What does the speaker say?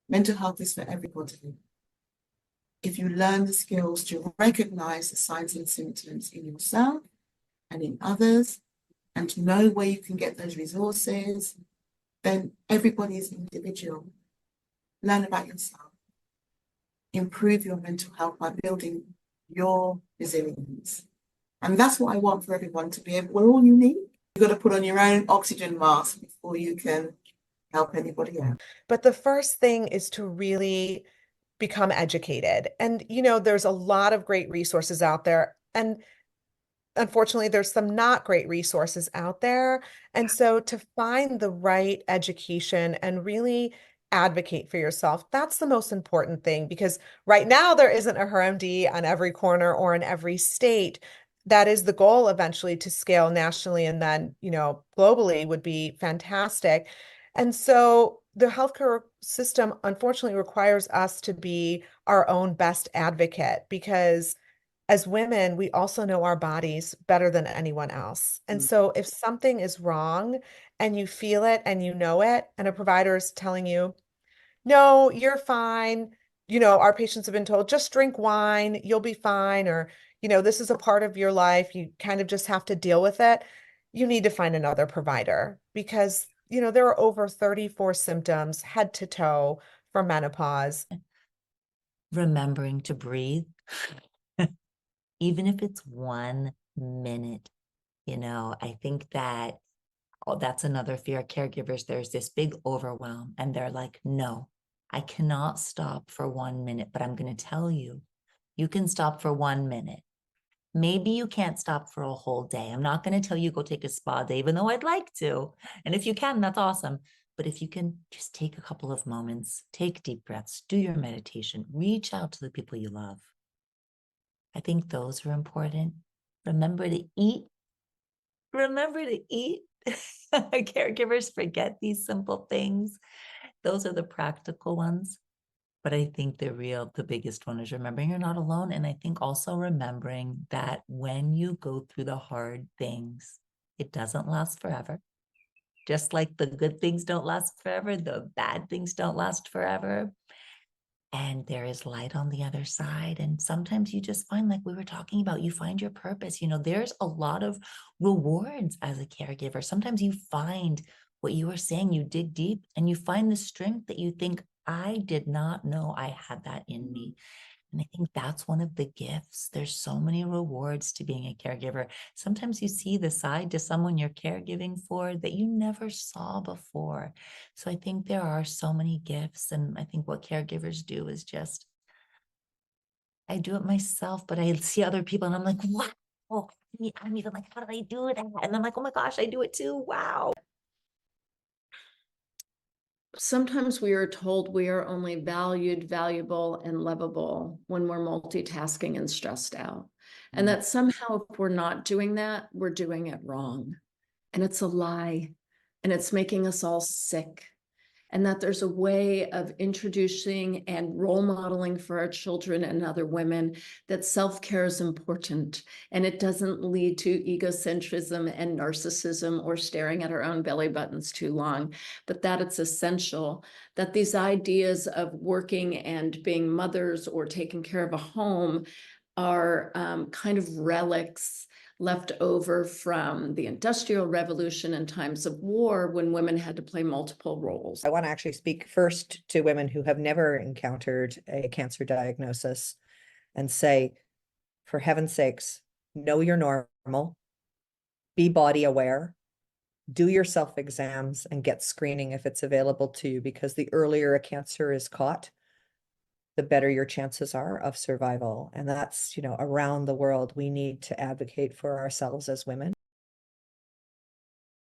Mental health is for everybody. If you learn the skills to recognize the signs and symptoms in yourself and in others, and to know where you can get those resources, then everybody is individual. Learn about yourself. Improve your mental health by building your resilience. And that's what I want for everyone to be able, we're all unique. You've got to put on your own oxygen mask before you can help anybody out. But the first thing is to really become educated. And, there's a lot of great resources out there. And unfortunately, there's some not great resources out there. And so to find the right education and really advocate for yourself, that's the most important thing, because right now there isn't a HerMD on every corner or in every state. That is the goal eventually, to scale nationally and then, globally would be fantastic. And so the healthcare system unfortunately requires us to be our own best advocate, because as women, we also know our bodies better than anyone else. And so if something is wrong and you feel it and you know it, and a provider is telling you, no, you're fine. Our patients have been told, just drink wine, you'll be fine. Or, this is a part of your life. You kind of just have to deal with it. You need to find another provider, because, there are over 34 symptoms head to toe for menopause. Remembering to breathe. Even if it's 1 minute, I think that that's another fear of caregivers. There's this big overwhelm and they're like, no, I cannot stop for 1 minute, but I'm going to tell you, you can stop for 1 minute. Maybe you can't stop for a whole day. I'm not going to tell you go take a spa day, even though I'd like to. And if you can, that's awesome. But if you can just take a couple of moments, take deep breaths, do your meditation, reach out to the people you love. I think those are important. Remember to eat. Remember to eat. Caregivers forget these simple things. Those are the practical ones. But I think the biggest one is remembering you're not alone. And I think also remembering that when you go through the hard things, it doesn't last forever. Just like the good things don't last forever, the bad things don't last forever. And there is light on the other side. And sometimes you just find, like we were talking about, you find your purpose. There's a lot of rewards as a caregiver. Sometimes you find what you were saying, you dig deep and you find the strength that you think, I did not know I had that in me. And I think that's one of the gifts. There's so many rewards to being a caregiver. Sometimes you see the side to someone you're caregiving for that you never saw before. So I think there are so many gifts. And I think what caregivers do is just, I do it myself, but I see other people and I'm like, wow. I'm even like, how did I do that? And I'm like, oh my gosh, I do it too. Wow. Sometimes we are told we are only valued, valuable, and lovable when we're multitasking and stressed out. And that somehow, if we're not doing that, we're doing it wrong. And it's a lie. And it's making us all sick. And that there's a way of introducing and role modeling for our children and other women that self-care is important, and it doesn't lead to egocentrism and narcissism or staring at our own belly buttons too long, but that it's essential, that these ideas of working and being mothers or taking care of a home are kind of relics left over from the Industrial Revolution and times of war, when women had to play multiple roles. I want to actually speak first to women who have never encountered a cancer diagnosis and say, for heaven's sakes, know you're normal, be body aware, do your self-exams and get screening if it's available to you, because the earlier a cancer is caught, the better your chances are of survival. And that's, around the world, we need to advocate for ourselves as women.